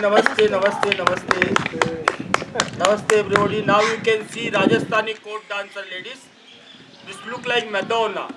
Namaste, namaste, namaste. Namaste everybody. Now you can see Rajasthani court dancer ladies. This look like Madonna.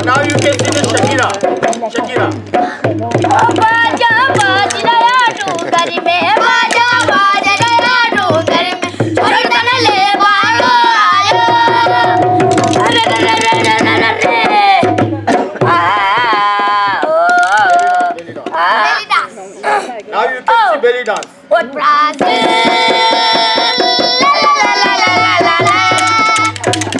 Now you can see belly dance. What Brazil? La la la la la la la.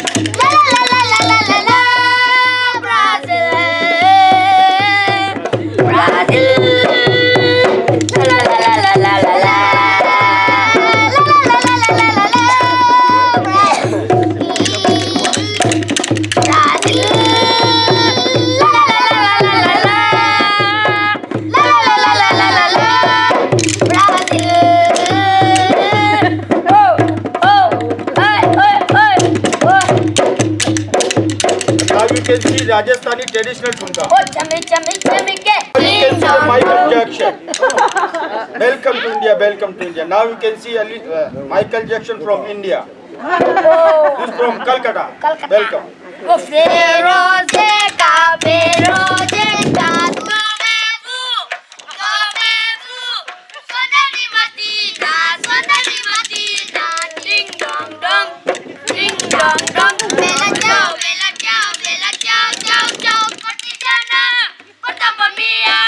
can see Rajasthani traditional thunga. Oh, chami chami chami ke. You can see the Michael Jackson. Welcome to India, welcome to India. Now you can see Michael Jackson from India. Oh, This from Calcutta. Calcutta. Welcome. oh, feroze ka, tomevu, sonali matina, ding dong dong, bella ciao, cortigiana, porta mia,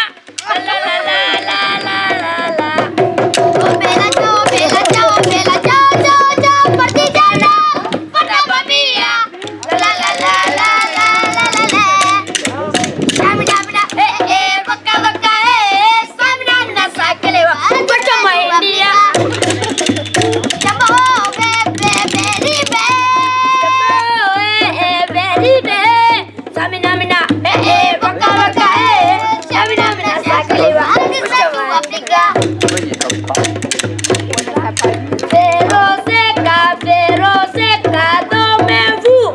la la la la la la la. Oh, bella ciao, partigiana, porta mia, la la la la la la la la. Stamina, waka waka, stamina na sakelewa, porta India. Jambo, very stamina, waka waka, stamina na sakelewa, Africa. Ferozeca, dormez-vous.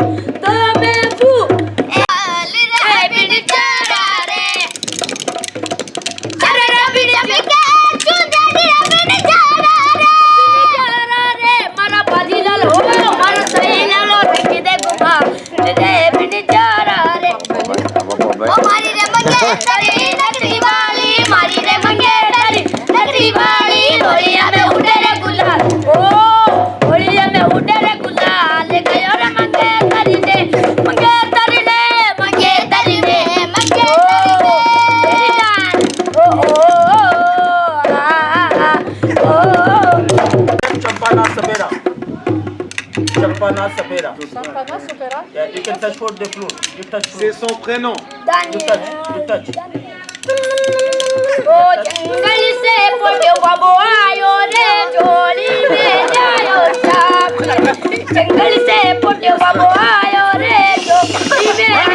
Champana Sapera. Yeah, you can touch for the flute. You touch. C'est son prénom. You touch. Oh, जंगल से पोटे बाबू आयो रे जोली में जायो शाम जंगल से पोटे बाबू आयो रे जोली में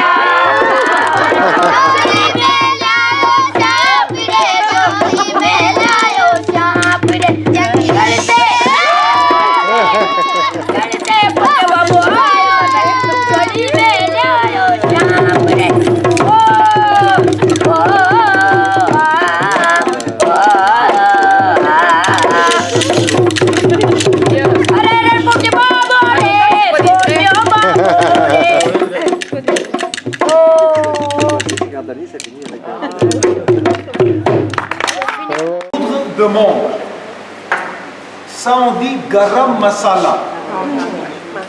De monde. Ça on dit garam masala.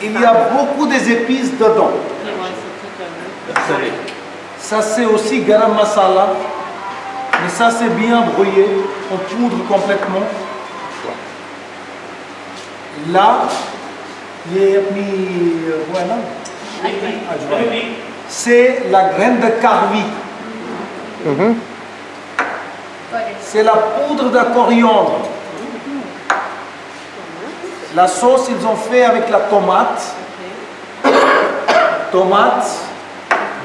Il y a beaucoup des épices dedans. Ça c'est aussi garam masala. Mais ça c'est bien brouillé. On poudre complètement. Là, voilà. C'est la graine de carvi. C'est la poudre de coriandre. La sauce, ils ont fait avec la tomate,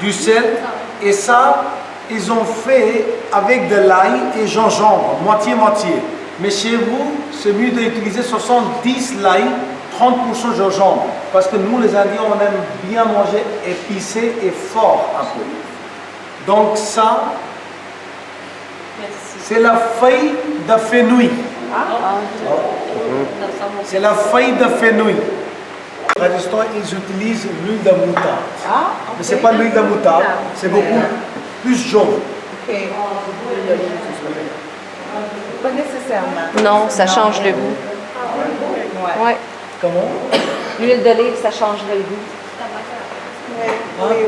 du sel, et ça, ils ont fait avec de l'ail et gingembre, moitié-moitié. Mais chez vous, c'est mieux d'utiliser 70 l'ail, 30% gingembre. Parce que nous, les Indiens, on aime bien manger épicé et fort un peu. Donc ça, c'est la feuille de fenouil. C'est la feuille de fenouil. Au Rajasthan, ils utilisent l'huile de moutarde. Mais ce n'est pas l'huile de moutarde, c'est beaucoup plus jaune. Pas nécessairement. Non, ça change le goût. Ouais. Comment? L'huile d'olive, ça changerait le goût.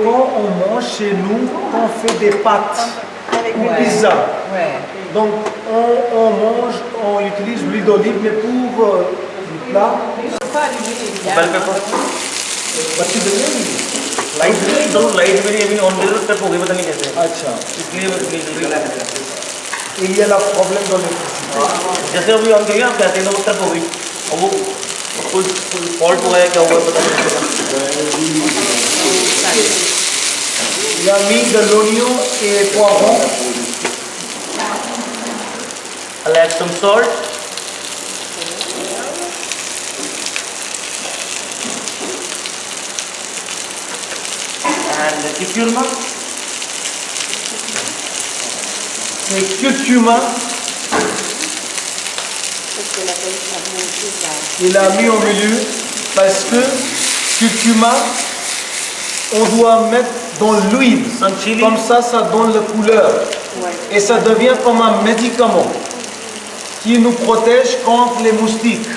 Quand on mange chez nous, on fait des pâtes ou pizza. Donc on utilise l'huile d'olive, mais pour le plat. Bell pepper. Light मेरी अभी on step हो गई पता नहीं कैसे अच्छा इसलिए il y a le problème dans l'électricité. जैसे अभी ऑन करिए आप कहते हैं वो स्टेप हो गई और वो कोई फॉल्ट हुआ है क्या हुआ पता नहीं Il a mis de l'oignon et poivron. I'll add some salt. And And the curcuma, C'est curcuma. Il a mis au milieu parce que curcuma, on doit mettre dans l'huile. some chili, Comme ça donne la couleur. Et ça devient comme un médicament qui nous protège contre les moustiques.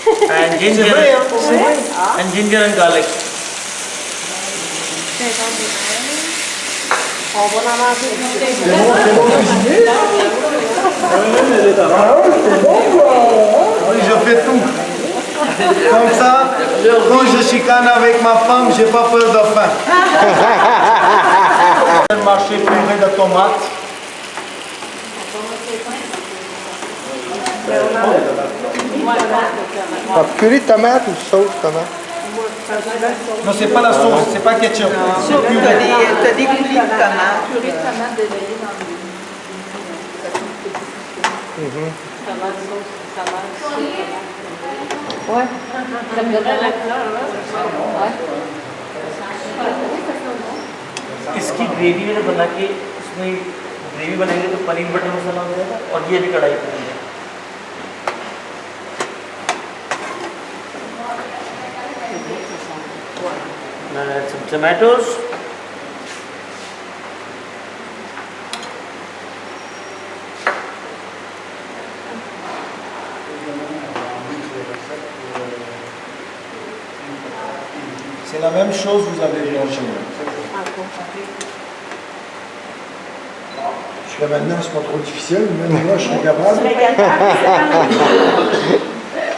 and C'est ginger, vrai, hein? C'est vrai. and ginger and garlic. Oui, je fais tout. Comme ça, quand je chicane avec ma femme, j'ai pas peur de faim. Le marché purée de tomates. Purée de tomate ou sauce tomate? Non, c'est pas la sauce, c'est pas ketchup. C'est T'as purée. des coulis de tomates. Ouais. Ça me donne la couleur, ouais. इसकी ग्रेवी मैंने बना के इसमें ग्रेवी बनाएंगे तो पनीर बटर मसाला हो जाएगा और ये भी कढ़ाई पनीर है. Now add some tomatoes. C'est la même chose, vous avez vu en chez moi. Jusqu'à maintenant, c'est pas trop difficile, même moi, je serais capable.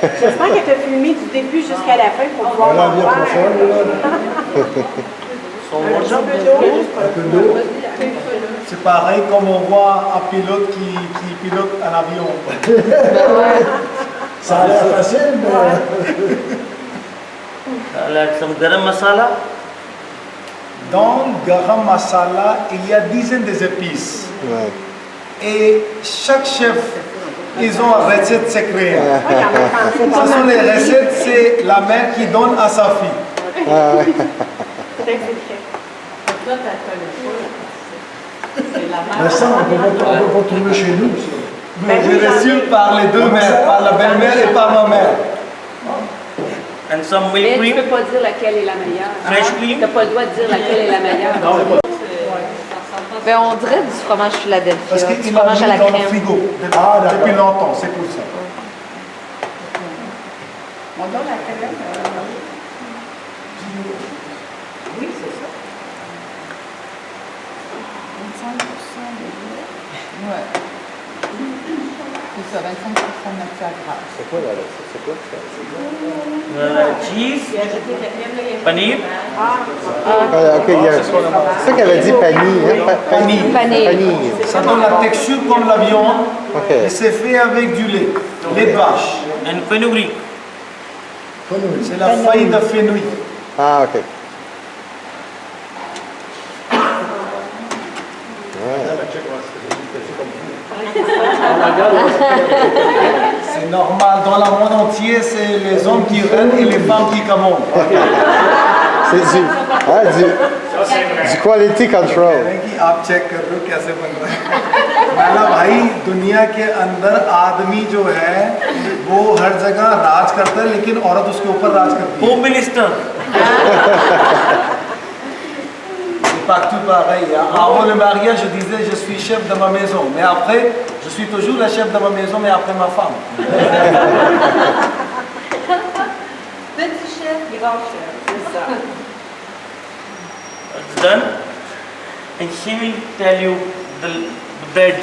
J'espère que tu as filmé du début jusqu'à la fin pour pouvoir Voilà, en bien voir. profonde, là. So what's up? Un peu d'eau. C'est pareil comme on voit un pilote qui pilote un avion. Ça a l'air facile, mais... I'll add some garam masala. Dans le garam masala, il y a dizaines d'épices. Ouais. Et chaque chef, ils ont une recette secrète. Ce sont les recettes, c'est la mère qui donne à sa fille. Ah, ouais. Mais ça, on peut pas trouver chez nous, ça. J'ai reçu par les deux mères, par la belle-mère et par ma mère. And some Mais milk tu cream. peux pas dire laquelle est la meilleure. Fresh cream. T'as pas le droit de dire laquelle est la meilleure. Ben, on dirait du fromage Philadelphia, Parce du qu'il l'a fromage à la mis dans le crème. frigo Ah, d'accord. depuis longtemps, c'est pour ça. On donne la crème. Oui, c'est ça. 25% de lait. Ouais. C'est ça, 25% de matière grasse. C'est quoi, là? C'est quoi? Cheese. Paneer. Ah, ok, il y a... C'est ça qu'elle avait dit, pani, hein? Pani. Pané. Pani. Ça donne la texture comme la viande Ok. et c'est fait avec du lait, lait de vache. And fenugreek. C'est la feuille de fenouil. Ah, ok. C'est normal, dans le monde entier, c'est les hommes qui règnent et les femmes qui commandent. C'est du quality control. कि आप चेक कर लो कैसे बन रहा है मतलब भाई दुनिया के अंदर आदमी जो है वो हर जगह राज करता है लेकिन औरत उसके ऊपर राज करती है Home minister. C'est partout pareil. Avant le mariage, je disais je suis chef de ma maison, mais après, je suis toujours le chef de ma maison, mais après ma femme. Petit chef, grand chef. C'est ça. It's done. And she will tell you the bread.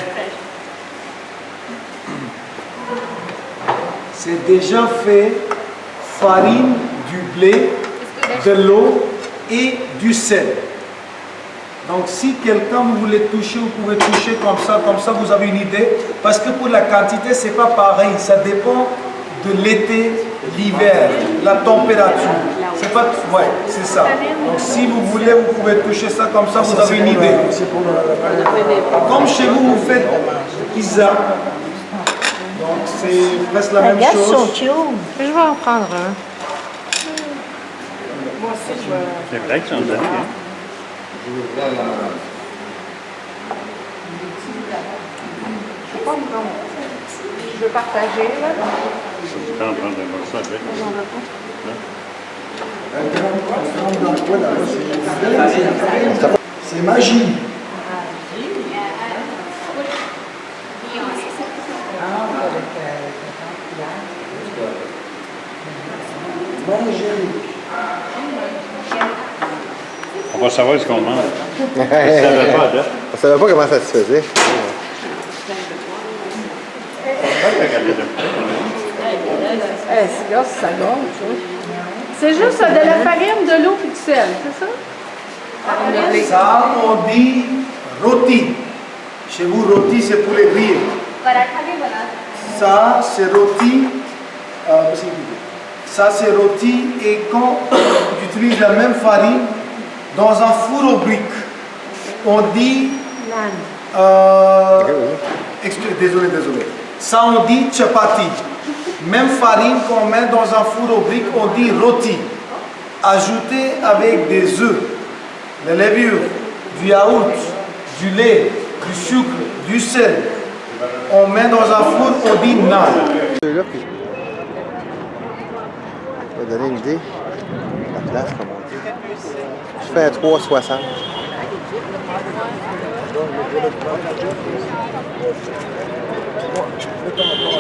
C'est déjà fait farine, du blé, de l'eau et du sel. Donc si quelqu'un vous voulez toucher, vous pouvez toucher comme ça vous avez une idée. Parce que pour la quantité, c'est pas pareil, ça dépend de l'été, l'hiver, la température. C'est pas, ouais, c'est ça. Donc si vous voulez, vous pouvez toucher ça comme ça, vous avez une idée. C'est pour le... Comme chez vous, vous faites pizza. Donc c'est presque la même chose. Je vais en prendre un. Moi aussi, je vais. C'est vrai que c'est un joli, hein? Je veux partager, là. C'est magie. On va savoir ce qu'on mange. On savait pas comment ça se faisait. C'est là, ça gonfle, tu vois. C'est juste de la farine, de l'eau et du sel, c'est ça? Ça, on dit rôti. Chez vous, rôti, c'est pour les griller. Ça, c'est rôti. Ça, c'est rôti. Et quand on utilise la même farine dans un four au briques, on dit. Désolé. Ça, on dit chapati. Même farine qu'on met dans un four au briques, on dit rôti. Ajouté avec des œufs, des levures, du yaourt, du lait, du sucre, du sel. On met dans un four, on dit naan. Là, puis je vais donner une idée. La place, comme on dit. Je fais un 3,60.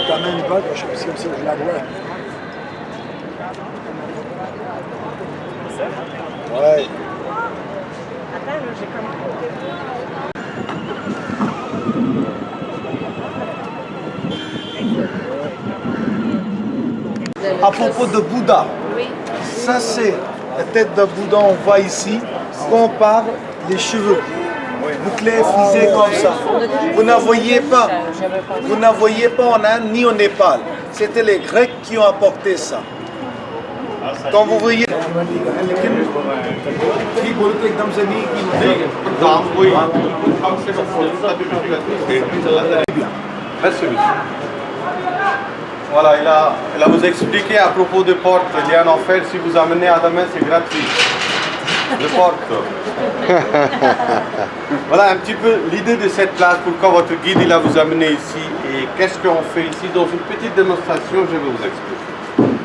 Ta main une bague, je sais comme ça, je la vois. Ouais. À propos de Bouddha, ça c'est la tête de Bouddha, on voit ici, quand on parle des cheveux. Bouclés, frisés comme ça. Vous n'en voyez pas. Vous n'en voyez pas en Inde ni au Népal. C'était les Grecs qui ont apporté ça. Quand vous voyez. Voilà, il a vous expliqué à propos de porte. Il y a un enfer, si vous amenez à demain, c'est gratuit. De porte. Voilà un petit peu l'idée de cette place, pourquoi votre guide il a vous amené ici et qu'est-ce qu'on fait ici. Dans une petite démonstration, je vais vous expliquer.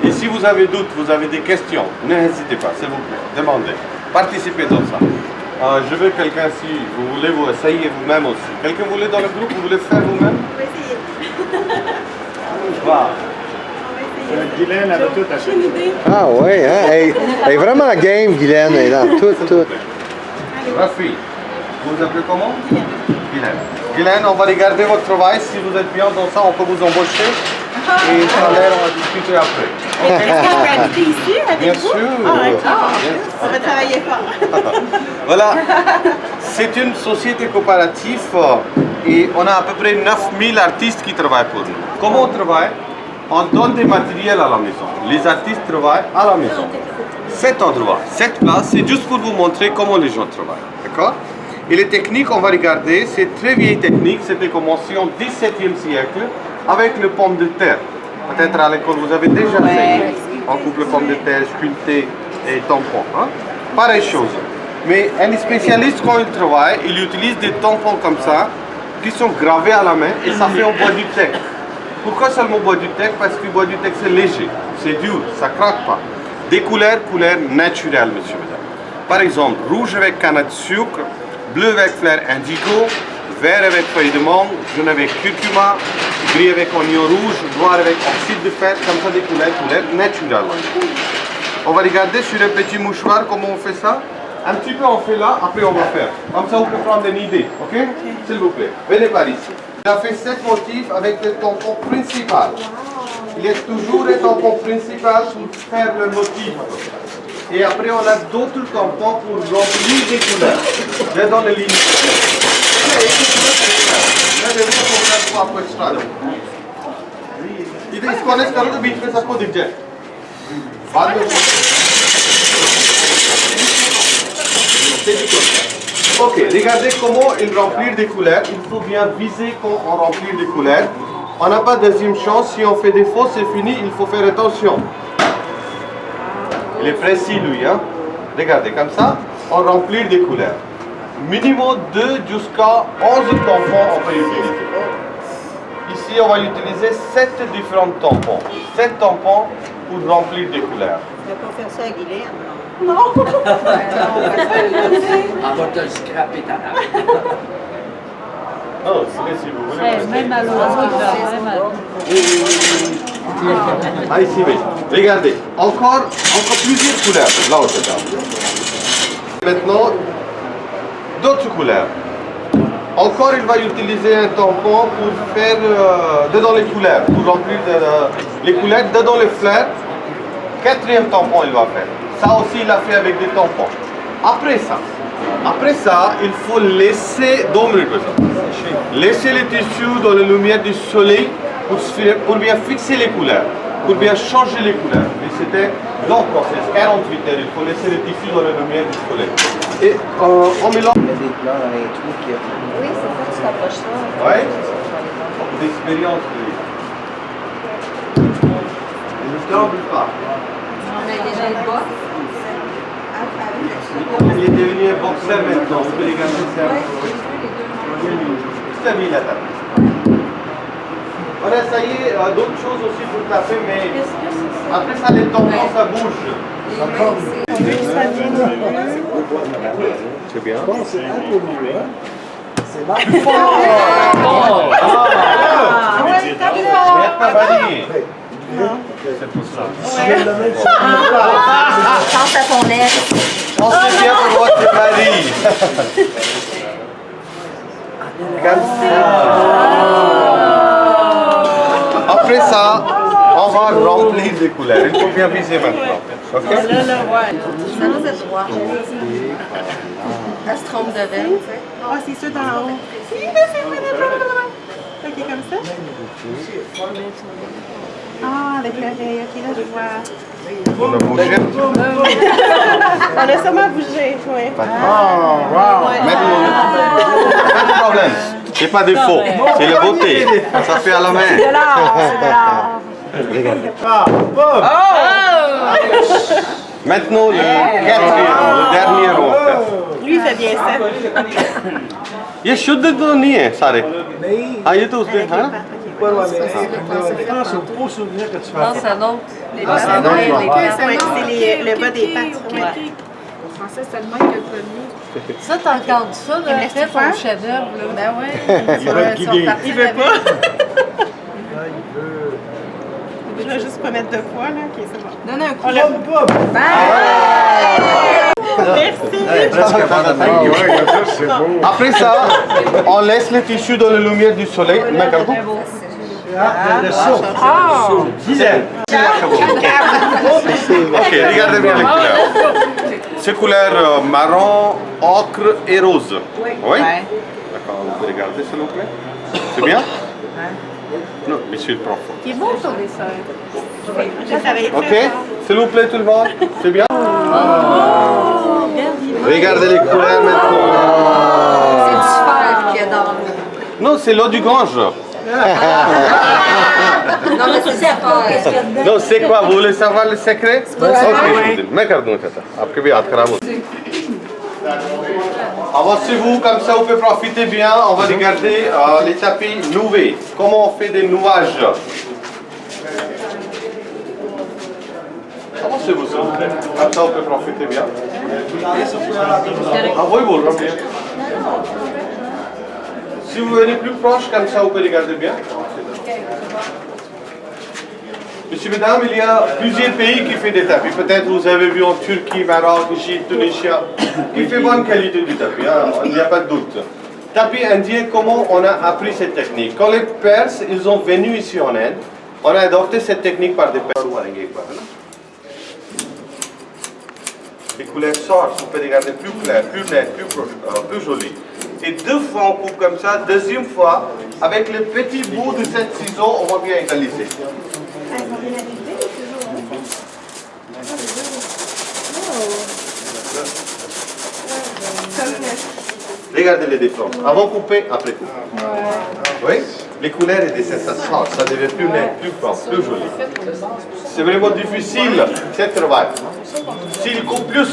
Et si vous avez doute, vous avez des questions, n'hésitez pas, s'il vous plaît, demandez. Participez dans ça. Je veux quelqu'un, si vous voulez, vous essayez vous-même aussi. Quelqu'un voulait dans le groupe, vous voulez faire vous-même? On va essayer. Voilà. Guylaine avait tout acheté. Ah ouais, hein? Elle est vraiment game, Guylaine. Elle est dans tout. Rafi, vous vous appelez comment? Guylaine. Guylaine, on va regarder votre travail. Si vous êtes bien dans ça, on peut vous embaucher. Et le salaire, on va discuter après. Est-ce que je peux habiter ici avec Bien vous? sûr. On va travailler fort. Voilà, c'est une société coopérative et on a à peu près 9000 artistes qui travaillent pour nous. Comment on travaille? On donne des matériels à la maison. Les artistes travaillent à la maison. Cet endroit, cette place, c'est juste pour vous montrer comment les gens travaillent. D'accord? Et les techniques, on va regarder, c'est très vieille technique. C'était commencé au XVIIe siècle avec le pomme de terre. Peut-être à l'école, vous avez déjà essayé. On coupe le pomme de terre, sculpté et tampon. Hein? Pareille chose. Mais un spécialiste, quand il travaille, il utilise des tampons comme ça, qui sont gravés à la main, et ça fait en bois du teck. Pourquoi seulement bois du teck? Parce que le bois du teck, c'est léger, c'est dur, ça ne craque pas. Des couleurs naturelles, monsieur, madame. Par exemple, rouge avec canne de sucre, bleu avec fleur indigo, vert avec feuille de mangue, jaune avec curcuma, gris avec oignon rouge, noir avec oxyde de fer, comme ça des couleurs naturelles. On va regarder sur un petit mouchoir comment on fait ça. Un petit peu on fait là, après on va faire. Comme ça vous pouvez prendre une idée, ok? S'il vous plaît, venez par ici. On a fait 7 motifs avec le tampon principal. Il y a toujours un tampon principal pour faire le motif. Et après on a d'autres tampons pour remplir des couleurs. Je donne les lignes. इधर इसको ऑनेस्ट करो तो बीच में सबको दिख जाए बाद में Ok, regardez comment il remplit des couleurs. Il faut bien viser quand on remplit des couleurs. On n'a pas de deuxième chance. Si on fait des fautes, c'est fini. Il faut faire attention. Il est précis lui, hein. Regardez, comme ça, on remplit des couleurs. minimum 2 jusqu'à 11 tampons on peut utiliser. Ici, on va utiliser 7 différents tampons. 7 tampons pour remplir des couleurs. On va pas faire ça à Guylaine. Non. On va te le scraper ta nappe. Non, si vous voulez. Même à l'eau. Ah, ici, oui. Regardez, encore plusieurs couleurs. Là, on se regarde. Maintenant, d'autres couleurs. Encore, il va utiliser un tampon pour faire dedans les couleurs, pour remplir les couleurs dedans les fleurs. Quatrième tampon, il va faire. Ça aussi, il a fait avec des tampons. Après ça, il faut laisser 2 minutes. Laisser les tissus dans la lumière du soleil pour bien fixer les couleurs, pour bien changer les couleurs. Mais c'était long process, 48 heures. Il faut laisser les tissus dans la lumière du soleil. Et on mélange. Il y a des plans dans les trous qui Oui, c'est ça, tu t'approches ça. Oui. D'expérience. Ne tremble pas. On a déjà le box. Il est devenu un boxeur maintenant. Vous pouvez les garder ça. Juste mis la table. On a essayé d'autres choses aussi pour taper, mais après ça, les tampons, ça bouge. C'est bien. C'est un peu mieux, hein? C'est là. C'est pour ça. Pense à ton ex. Pensez bien pour votre mari. Comme ça. Après ça, on va remplir des couleurs. Il faut bien viser maintenant. Ok? Ça nous est droit. Elle se trompe de veille. Ah, c'est ceux d'en haut. Si, là, c'est vrai, ok, comme ça. Ah, avec l'oreille, ok, là, je vois. On a bougé. On a sûrement bougé, oui. Pas de problème. C'est pas des faux. C'est la beauté. Ça fait à la main. C'est de l'art, c'est de l'art. Maintenant, le dernier on fait. Lui, il fait bien ça. ये शुद्ध तो नहीं है सारे हाँ ये तो उसमें है ना C'est un gros souvenir que tu fais. Non, c'est un autre. Oui, c'est le bas des pattes. Français, c'est tellement que le premier. Ça, t'as encore dit ça, là, après ton chef-d'œuvre, là. Ben ouais. Il va être guidé. Il veut pas. Je vais juste pas mettre de poids, là. Ok, c'est bon. Donne un coup. On l'a. Merci. Après ça on laisse les tissus dans la lumière du soleil mais comme vous Le saut. ok regardez bien les couleurs ces couleurs marron ocre et rose oui d'accord vous pouvez regarder s'il vous plaît c'est bien non monsieur le prof Il est beau ton dessin. ok s'il vous plaît tout le monde c'est bien regardez les couleurs maintenant C'est du fer qu'il y a dans l'eau. non c'est l'eau du Gange Non, mais c'est ça. Qu'est-ce qu'il y a dedans? non c'est quoi vous voulez savoir le secret ok je vous dis मैं कर दूं चाचा आपके भी हाथ खराब होते avancez-vous comme ça vous pouvez profiter bien on va regarder les tapis noués comment on fait des nouages avancez-vous s'il vous plaît comme ça vous pouvez profiter bien ah oui vous le bien si vous venez plus proche comme ça vous pouvez regarder bien Monsieur, mesdames, il y a plusieurs pays qui font des tapis. Peut-être vous avez vu en Turquie, Maroc, Égypte, Tunisie, qui fait bonne qualité du tapis, hein? Il n'y a pas de doute. Tapis indien, comment on a appris cette technique? Quand les Perses, ils ont venu ici en Inde, on a adopté cette technique par des Perses. Les couleurs sortent, vous pouvez regarder plus clair, plus net, plus joli. Et 2 fois on coupe comme ça, deuxième fois, avec le petit bout de cette ciseau, on va bien égaliser. Regardez les différences. Avant couper, après couper. Oui? Les couleurs et des sensations, ça devient plus net, plus propre, plus joli. C'est vraiment difficile, ce travail. S'il coupe plus,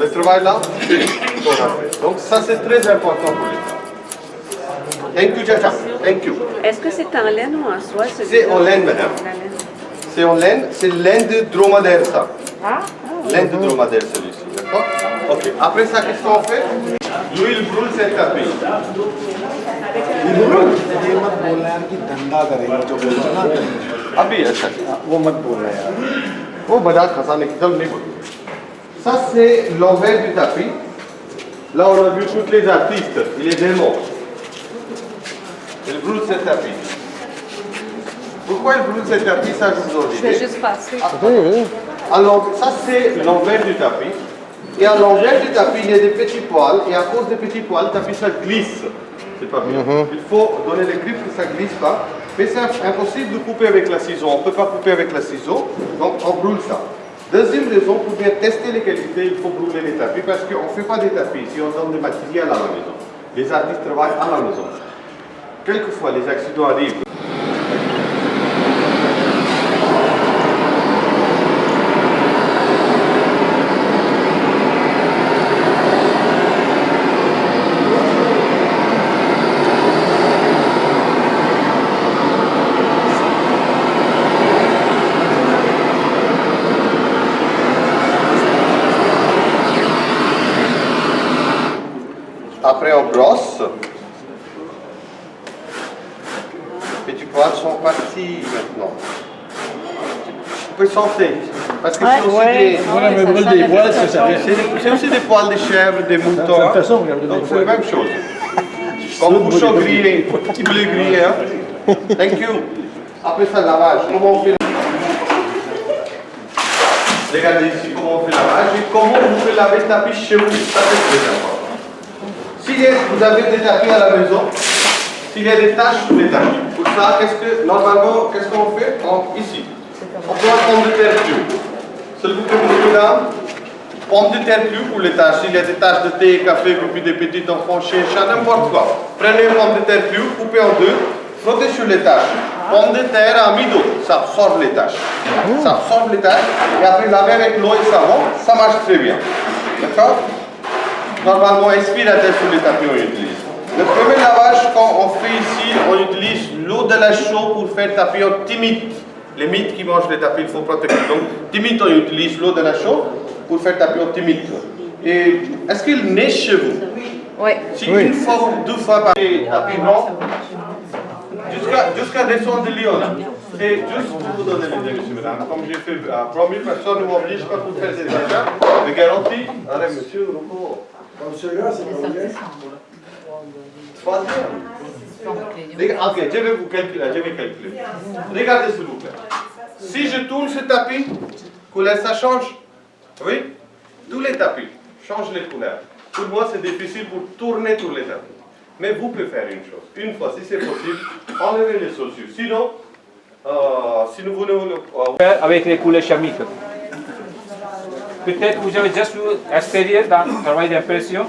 le travail là, qu'on a fait. Donc ça c'est très important pour l'État. Thank you, Chacha. Thank you. Est-ce que c'est en laine ou en soie? C'est en laine, madame. C'est en laine, c'est laine de dromadaire, ça. Laine de dromadaire, celui-ci, d'accord? Ok. Après ça, qu'est-ce qu'on fait? Lui, il brûle cette tapis. Il brûle? अभी अच्छा वो मत बोलना यार वो बाजार खसाने की जल्द नहीं बोल ça c'est l'envers du tapis là on a vu tous les artistes il est démon il brûle ce tapis pourquoi il brûle ce tapis ça je vous en dis Je vais juste passer. alors ça c'est l'envers du tapis et à l'envers du tapis il y a des petits poils et à cause des petits poils le tapis ça glisse c'est pas bien il faut donner les griffes que ça glisse pas. Mais c'est impossible de couper avec la ciseau. On ne peut pas couper avec la ciseau, donc on brûle ça. Deuxième raison, pour bien tester les qualités, il faut brûler les tapis parce qu'on ne fait pas des tapis ici, on donne des matériels à la maison. Les artistes travaillent à la maison. Quelquefois, les accidents arrivent. Après on brosse. Les petits poils sont partis maintenant. Vous pouvez sentir. Parce que c'est aussi des poils, c'est aussi des poils de chèvre, des moutons. Donc c'est la même chose. Comme bouchon grillé, petit blé grillé. Hein? Thank you. Après ça, lavage. Comment on fait? Regardez ici comment on fait lavage et comment vous pouvez laver le tapis chez vous. Ça c'est très important. Si vous avez des tapis à la maison, s'il y a des taches sur les tapis, pour ça, normalement, qu'est-ce qu'on fait? Ici, on prend une pomme de terre crue. S'il vous plaît, monsieur, dames, pomme de terre crue pour les taches. S'il y a des taches de thé, café, puis des petits enfants, chien, chat, n'importe quoi. Prenez une pomme de terre crue, coupez en deux, frottez sur les taches. Pomme de terre à mi-dos, ça absorbe les taches. Ça absorbe les taches, et après laver avec l'eau et le savon, ça marche très bien. D'accord? Normalement, aspirateur sur les tapis, on utilise. Le premier lavage, quand on fait ici, on utilise l'eau de la chaux pour faire tapis en timide. Les mythes qui mangent les tapis, il faut protéger. Donc, timide, on utilise l'eau de la chaux pour faire tapis en timide. Et est-ce qu'il neige chez vous? Oui. Si une fois ou deux fois par tapis blanc, jusqu'à descendre de Lyon. C'est juste pour vous donner l'idée, monsieur, madame. Comme j'ai fait promis, personne ne m'oblige pas pour faire des achats. De garantie. Allez, monsieur, repos. Comme celui-là, c'est pas bien. Ok, je vais vous calculer, Regardez s'il vous plaît. Si je tourne ce tapis, couleur ça change? Oui? Tous les tapis changent les couleurs. Pour moi, c'est difficile pour tourner tous les tapis. Mais vous pouvez faire une chose. Une fois, si c'est possible, enlevez les chaussures. Sinon, si nous voulons avec les couleurs chimiques. Peut-être vous avez juste vu extérieur dans le travail d'impression.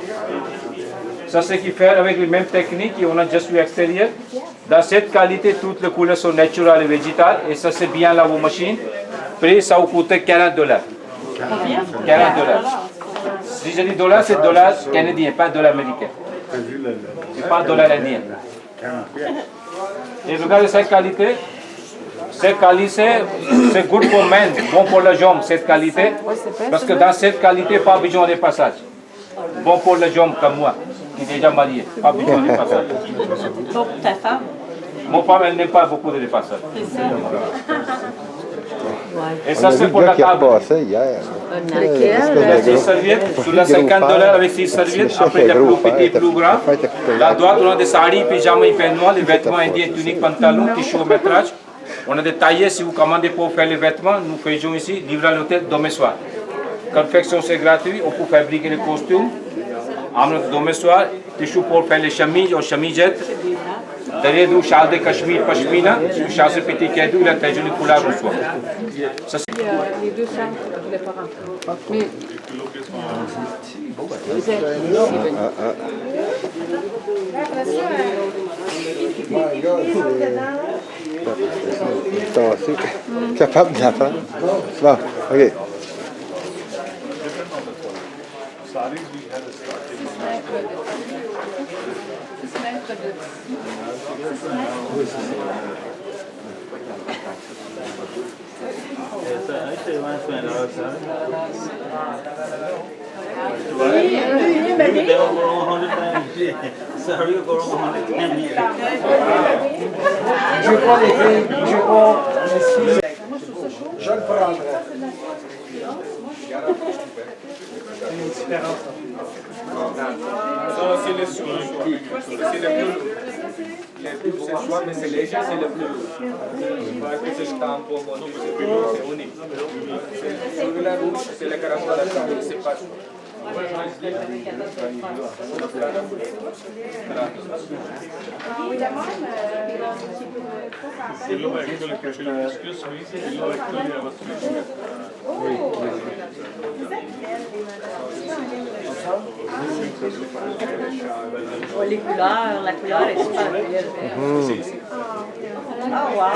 Ça, c'est qui fait avec les mêmes techniques, on a juste vu extérieur. Dans cette qualité, toutes les couleurs sont naturelles et végétales. Et ça, c'est bien là vos machines. Prix, ça vous coûte $40. $40. Si je dis dollars, c'est dollars canadiens, pas dollars américains. C'est pas dollars indiens. Et regardez cette qualité. Cette qualité, c'est good for men, bon pour les hommes, cette qualité. Parce que dans cette qualité, pas besoin de passage. Bon pour les hommes comme moi, qui est déjà marié, pas besoin de passage. Pour ta femme? Mon femme, elle n'aime pas beaucoup de passage. Et ça, On a c'est vu pour le la gars qui a table. repassé hier. Les 6 serviettes, sur les $50 avec 6 serviettes, après les plus petits, plus grands. La droite, on a des saris, pyjamas, peignoirs, les vêtements indiens, tuniques, pantalons, tissus au métrage. On a des taillés, si vous commandez pour faire les vêtements, nous faisons ici, livrer à l'hôtel demain soir. Confection, c'est gratuit, on peut fabriquer les costumes. Amener demain soir, tissu pour faire les chemises ou chemisettes. Derrière nous, châle de cachemire, pashmina, châle de petit cadeau, il a très joli couleur au soir. Ça, c'est... Les deux chambres, je ne voulais pas rentrer. Mais... Capable d'apprendre. Bon, ok. saris we had started. Je prends les clés, je prends les six. Je le prendrai. C'est une différence. Ça, c'est le sous. C'est le plus lourd. Le plus sensuel, mais c'est léger, c'est le plus lourd. Parce que c'est le tampon, c'est plus lourd, c'est unique. Celui-là rouge, c'est le caractère de la chambre, c'est pas chaud. Les couleurs, la couleur est super belle. Oh, wow!